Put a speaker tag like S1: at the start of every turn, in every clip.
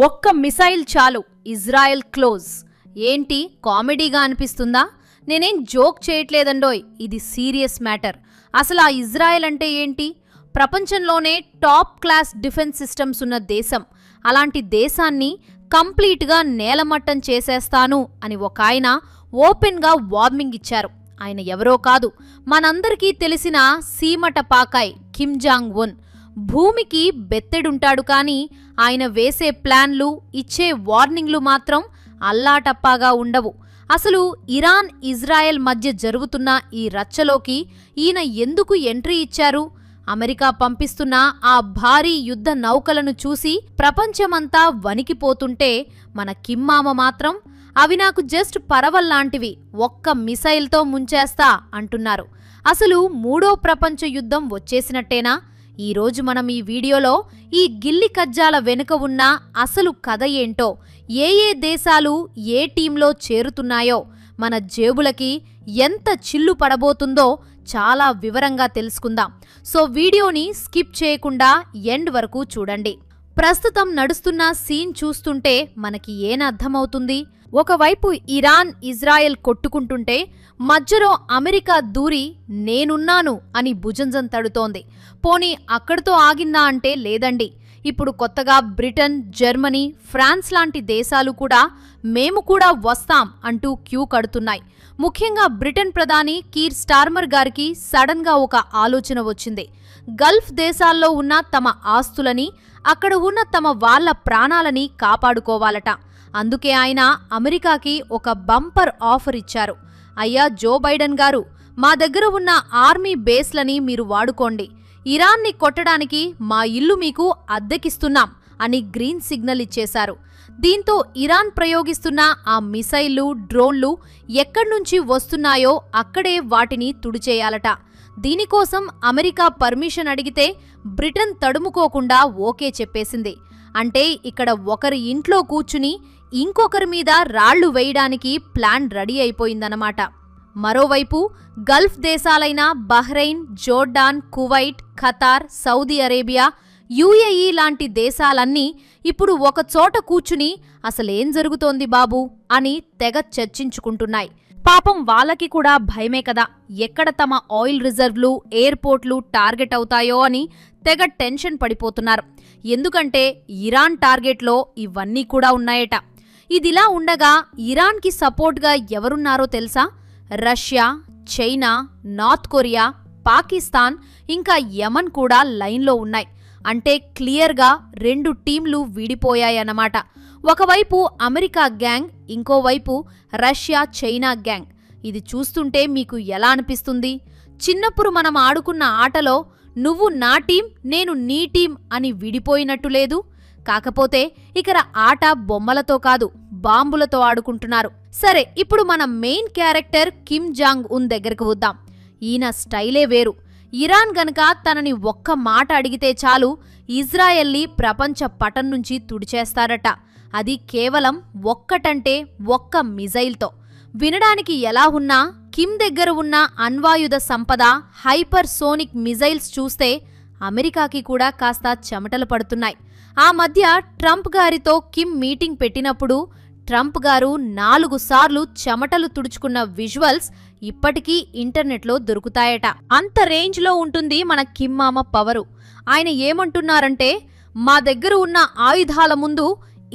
S1: ఒక్క మిసైల్ చాలు Israel close. ఏంటి కామెడీగా అనిపిస్తుందా? నేనేం జోక్ చేయట్లేదండోయ్, ఇది సీరియస్ మ్యాటర్. అసలు ఆ ఇజ్రాయెల్ అంటే ఏంటి? ప్రపంచంలోనే టాప్ క్లాస్ డిఫెన్స్ సిస్టమ్స్ ఉన్న దేశం. అలాంటి దేశాన్ని కంప్లీట్గా నేలమట్టం చేసేస్తాను అని ఒక ఆయన ఓపెన్గా వార్నింగ్ ఇచ్చారు. ఆయన ఎవరో కాదు, మనందరికీ తెలిసిన సీమట పాకాయ్ కిమ్ జాంగ్ ఉన్. భూమికి బెత్తెడుంటాడు కానీ ఆయన వేసే ప్లాన్లు, ఇచ్చే వార్నింగ్లు మాత్రం అల్లాటప్పాగా ఉండవు. అసలు ఇరాన్ ఇజ్రాయెల్ మధ్య జరుగుతున్న ఈ రచ్చలోకి ఈయన ఎందుకు ఎంట్రీ ఇచ్చారు? అమెరికా పంపిస్తున్న ఆ భారీ యుద్ధ నౌకలను చూసి ప్రపంచమంతా వణికిపోతుంటే మన కిమ్మామ మాత్రం అవి నాకు జస్ట్ పరవల్లాంటివి, ఒక్క మిసైల్తో ముంచేస్తా అంటున్నారు. అసలు మూడో ప్రపంచ యుద్ధం వచ్చేసినట్టేనా? ఈరోజు మనం ఈ వీడియోలో ఈ గిల్లి కజ్జాల వెనుక ఉన్న అసలు కథ ఏంటో, ఏ దేశాలు ఏ టీంలో చేరుతున్నాయో, మన జేబులకి ఎంత చిల్లు పడబోతుందో చాలా వివరంగా తెలుసుకుందాం. సో వీడియోని స్కిప్ చేయకుండా ఎండ్ వరకు చూడండి. ప్రస్తుతం నడుస్తున్న సీన్ చూస్తుంటే మనకి ఏనర్థమవుతుంది? ఒకవైపు ఇరాన్ ఇజ్రాయెల్ కొట్టుకుంటుంటే మధ్యలో అమెరికా దూరి నేనున్నాను అని భుజంజం తడుతోంది. పోనీ అక్కడితో ఆగిందా అంటే లేదండి. ఇప్పుడు కొత్తగా బ్రిటన్, జర్మనీ, ఫ్రాన్స్ లాంటి దేశాలు కూడా మేము కూడా వస్తాం అంటూ క్యూ కడుతున్నాయి. ముఖ్యంగా బ్రిటన్ ప్రధాని కీర్ స్టార్మర్ గారికి సడన్ గా ఒక ఆలోచన వచ్చింది. గల్ఫ్ దేశాల్లో ఉన్న తమ ఆస్తులని, అక్కడ ఉన్న తమ వాళ్ల ప్రాణాలని కాపాడుకోవాలట. అందుకే ఆయన అమెరికాకి ఒక బంపర్ ఆఫర్ ఇచ్చారు. అయ్యా జో బైడెన్ గారు, మా దగ్గర ఉన్న ఆర్మీ బేస్లని మీరు వాడుకోండి, ఇరాన్ని కొట్టడానికి మా ఇల్లు మీకు అద్దెకిస్తున్నాం అని గ్రీన్ సిగ్నల్ ఇచ్చేశారు. దీంతో ఇరాన్ ప్రయోగిస్తున్న ఆ మిసైళ్లు, డ్రోన్లు ఎక్కడ్నుంచి వస్తున్నాయో అక్కడే వాటిని తుడిచేయాలట. దీనికోసం అమెరికా పర్మిషన్ అడిగితే బ్రిటన్ తడుముకోకుండా ఓకే చెప్పేసింది. అంటే ఇక్కడ ఒకరి ఇంట్లో కూర్చుని ఇంకొకరి మీద రాళ్లు వేయడానికి ప్లాన్ రెడీ అయిపోయిందన్నమాట. మరోవైపు గల్ఫ్ దేశాలైన Bahrain, Jordan, Kuwait, Qatar, Saudi Arabia, UAE లాంటి దేశాలన్నీ ఇప్పుడు ఒక చోట కూర్చుని అసలేం జరుగుతోంది బాబూ అని తెగ చర్చించుకుంటున్నాయి. పాపం వాళ్ళకి కూడా భయమే కదా, ఎక్కడ తమ ఆయిల్ రిజర్వ్లు, ఎయిర్పోర్ట్లు టార్గెట్ అవుతాయో అని తెగ టెన్షన్ పడిపోతున్నారు. ఎందుకంటే ఇరాన్ టార్గెట్లో ఇవన్నీ కూడా ఉన్నాయట. ఇదిలా ఉండగా ఇరాన్కి సపోర్ట్గా ఎవరున్నారో తెలుసా? Russia, China, north Korea, Pakistan, ఇంకా యమన్ కూడా లైన్లో ఉన్నాయి. అంటే క్లియర్గా రెండు టీంలు విడిపోయాయన్నమాట. ఒకవైపు అమెరికా గ్యాంగ్, ఇంకోవైపు రష్యా, చైనా గ్యాంగ్. ఇది చూస్తుంటే మీకు ఎలా అనిపిస్తుంది? చిన్నప్పుడు మనం ఆడుకున్న ఆటలో నువ్వు నా టీం, నేను నీ టీం అని విడిపోయినట్టు లేదు. కాకపోతే ఇక్కడ ఆట బొమ్మలతో కాదు, బాంబులతో ఆడుకుంటున్నారు. సరే, ఇప్పుడు మన main character Kim Jong Un దగ్గరకు వద్దాం. ఈయన స్టైలే వేరు. ఇరాన్ గనక తనని ఒక్క మాట అడిగితే చాలు ఇజ్రాయెల్ని ప్రపంచ పటం నుంచి తుడిచేస్తారట. అది కేవలం ఒక్కటంటే ఒక్క మిజైల్తో. వినడానికి ఎలా ఉన్నా కిమ్ దగ్గర ఉన్న అణ్వాయుధ సంపద, హైపర్ సోనిక్ మిజైల్స్ చూస్తే అమెరికాకి కూడా కాస్త చెమటలు పడుతున్నాయి. ఆ మధ్య ట్రంప్ గారితో కిమ్ మీటింగ్ పెట్టినప్పుడు ట్రంప్ గారు 4 సార్లు చెమటలు తుడుచుకున్న విజువల్స్ ఇప్పటికీ ఇంటర్నెట్లో దొరుకుతాయట. అంత రేంజ్లో ఉంటుంది మన కిమ్ మామ పవరు. ఆయన ఏమంటున్నారంటే, మా దగ్గర ఉన్న ఆయుధాల ముందు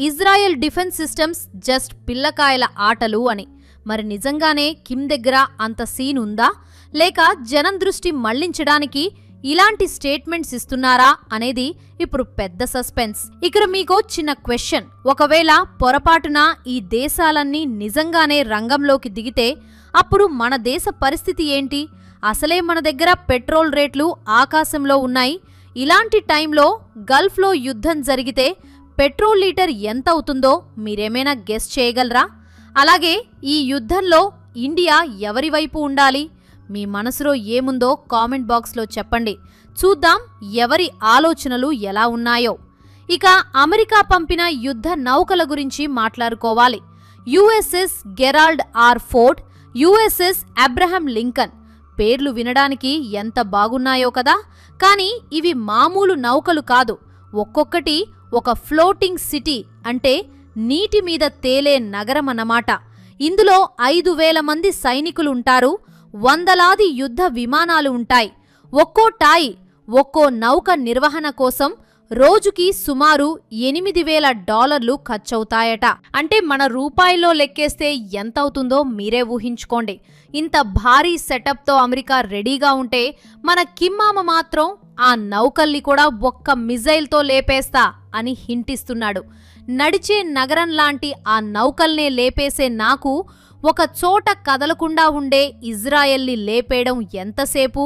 S1: ఇజ్రాయెల్ డిఫెన్స్ సిస్టమ్స్ జస్ట్ పిల్లకాయల ఆటలు అని. మరి నిజంగానే కిమ్ దగ్గర అంత సీన్ ఉందా, లేక జనం దృష్టి మళ్లించడానికి ఇలాంటి స్టేట్మెంట్స్ ఇస్తున్నారా అనేది ఇప్పుడు పెద్ద సస్పెన్స్. ఇక్కడ మీకో చిన్న క్వశ్చన్. ఒకవేళ పొరపాటున ఈ దేశాలన్నీ నిజంగానే రంగంలోకి దిగితే అప్పుడు మన దేశ పరిస్థితి ఏంటి? అసలే మన దగ్గర పెట్రోల్ రేట్లు ఆకాశంలో ఉన్నాయి. ఇలాంటి టైంలో గల్ఫ్లో యుద్ధం జరిగితే పెట్రోల్ లీటర్ ఎంత అవుతుందో మీరేమైనా గెస్ చేయగలరా? అలాగే ఈ యుద్ధంలో ఇండియా ఎవరి వైపు ఉండాలి? మీ మనసులో ఏముందో కామెంట్ బాక్స్లో చెప్పండి. చూద్దాం ఎవరి ఆలోచనలు ఎలా ఉన్నాయో. ఇక అమెరికా పంపిన యుద్ధ నౌకల గురించి మాట్లాడుకోవాలి. USS Gerald R Ford, USS Abraham Lincoln. పేర్లు వినడానికి ఎంత బాగున్నాయో కదా, కానీ ఇవి మామూలు నౌకలు కాదు. ఒక్కొక్కటి ఒక ఫ్లోటింగ్ సిటీ అంటే నీటి మీద తేలే నగరం అన్నమాట. ఇందులో 5,000 మంది సైనికులుంటారు, వందలాది యుద్ధ విమానాలు ఉంటాయి. ఒక్కో టాయ్, ఒక్కో నౌక నిర్వహణ కోసం రోజుకి సుమారు $8,000 ఖర్చవుతాయట. అంటే మన రూపాయిలో లెక్కేస్తే ఎంతవుతుందో మీరే ఊహించుకోండి. ఇంత భారీ సెటప్తో అమెరికా రెడీగా ఉంటే మన కిమ్మామ మాత్రం ఆ నౌకల్ని కూడా ఒక్క మిజైల్తో లేపేస్తా అని హింటిస్తున్నాడు. నడిచే నగరం లాంటి ఆ నౌకల్నే లేపేసే నాకు ఒక చోట కదలకుండా ఉండే ఇజ్రాయెల్ని లేపేయడం ఎంతసేపు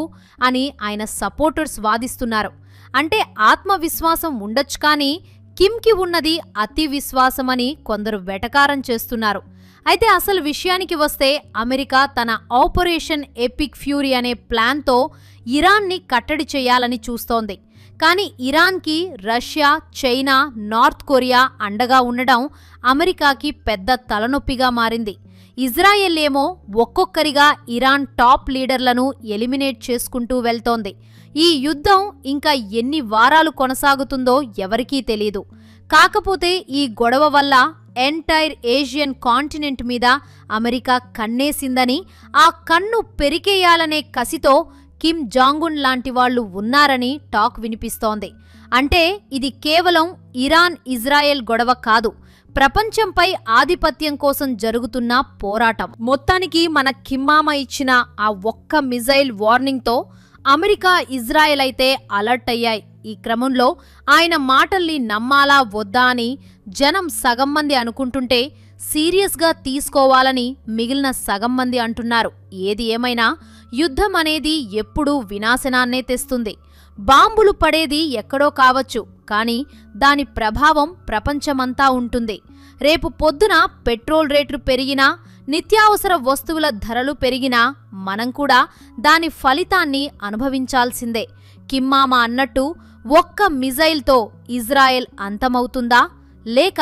S1: అని ఆయన సపోర్టర్స్ వాదిస్తున్నారు. అంటే ఆత్మవిశ్వాసం ఉండొచ్చు, కానీ కిమ్కి ఉన్నది అతి విశ్వాసమని కొందరు వెటకారం చేస్తున్నారు. అయితే అసలు విషయానికి వస్తే అమెరికా తన ఆపరేషన్ ఎపిక్ ఫ్యూరీ అనే ప్లాన్తో ఇరాన్ని కట్టడి చేయాలని చూస్తోంది. కానీ ఇరాన్కి రష్యా, చైనా, నార్త్ కొరియా అండగా ఉండడం అమెరికాకి పెద్ద తలనొప్పిగా మారింది. ఇజ్రాయెల్ ఏమో ఒక్కొక్కరిగా ఇరాన్ టాప్ లీడర్లను ఎలిమినేట్ చేసుకుంటూ వెళ్తోంది. ఈ యుద్ధం ఇంకా ఎన్ని వారాలు కొనసాగుతుందో ఎవరికీ తెలీదు. కాకపోతే ఈ గొడవ వల్ల ఎంటైర్ ఏషియన్ కాంటినెంట్ మీద అమెరికా కన్నేసిందని, ఆ కన్ను పెరికేయాలనే కసితో కిమ్ జాంగ్ ఉన్ లాంటి వాళ్లు ఉన్నారని టాక్ వినిపిస్తోంది. అంటే ఇది కేవలం ఇరాన్ ఇజ్రాయెల్ గొడవ కాదు, ప్రపంచంపై ఆధిపత్యం కోసం జరుగుతున్న పోరాటం. మొత్తానికి మన కిమ్మామ ఇచ్చిన ఆ ఒక్క మిజైల్ వార్నింగ్తో అమెరికా, ఇజ్రాయెల్ అయితే అలర్ట్ అయ్యాయి. ఈ క్రమంలో ఆయన మాటల్ని నమ్మాలా వద్దా అని జనం సగం మంది అనుకుంటుంటే సీరియస్గా తీసుకోవాలని మిగిలిన సగం మంది అంటున్నారు. ఏది ఏమైనా యుద్ధం అనేది ఎప్పుడూ వినాశనాన్నే తెస్తుంది. బాంబులు పడేది ఎక్కడో కావచ్చు, కానీ దాని ప్రభావం ప్రపంచమంతా ఉంటుంది. రేపు పొద్దున పెట్రోల్ రేట్లు పెరిగినా, నిత్యావసర వస్తువుల ధరలు పెరిగినా మనం కూడా దాని ఫలితాన్ని అనుభవించాల్సిందే. కిమ్మామ అన్నట్టు ఒక్క మిజైల్తో ఇజ్రాయెల్ అంతమవుతుందా, లేక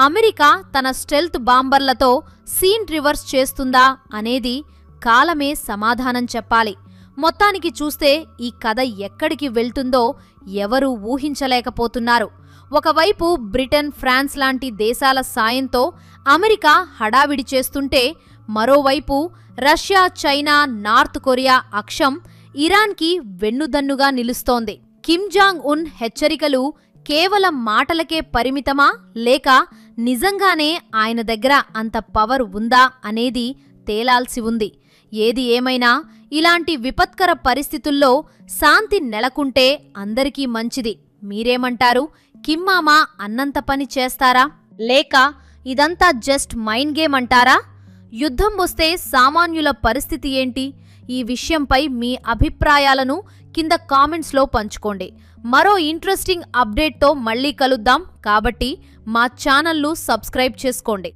S1: అమెరికా తన స్టెల్త్ బాంబర్లతో సీన్ రివర్స్ చేస్తుందా అనేది కాలమే సమాధానం చెప్పాలి. మొత్తానికి చూస్తే ఈ కథ ఎక్కడికి వెళ్తుందో ఎవరూ ఊహించలేకపోతున్నారు. ఒకవైపు బ్రిటన్, ఫ్రాన్స్ లాంటి దేశాల సాయంతో అమెరికా హడావిడి చేస్తుంటే, మరోవైపు రష్యా, చైనా, నార్త్ కొరియా అక్షం ఇరాన్కి వెన్నుదన్నుగా నిలుస్తోంది. కిమ్ జాంగ్ ఉన్ హెచ్చరికలు కేవలం మాటలకే పరిమితమా, లేక నిజంగానే ఆయన దగ్గర అంత పవర్ ఉందా అనేది తేలాల్సి ఉంది. ఏది ఏమైనా ఇలాంటి విపత్కర పరిస్థితుల్లో శాంతి నెలకొంటే అందరికీ మంచిది. మీరేమంటారు? కిమ్మామ అన్నంత పని చేస్తారా, లేక ఇదంతా జస్ట్ మైండ్ గేమ్ అంటారా? యుద్ధం వస్తే సామాన్యుల పరిస్థితి ఏంటి? ఈ విషయంపై మీ అభిప్రాయాలను కింద కామెంట్స్లో పంచుకోండి. మరో ఇంట్రెస్టింగ్ అప్డేట్తో మళ్ళీ కలుద్దాం. కాబట్టి మా ఛానల్ను సబ్స్క్రైబ్ చేసుకోండి.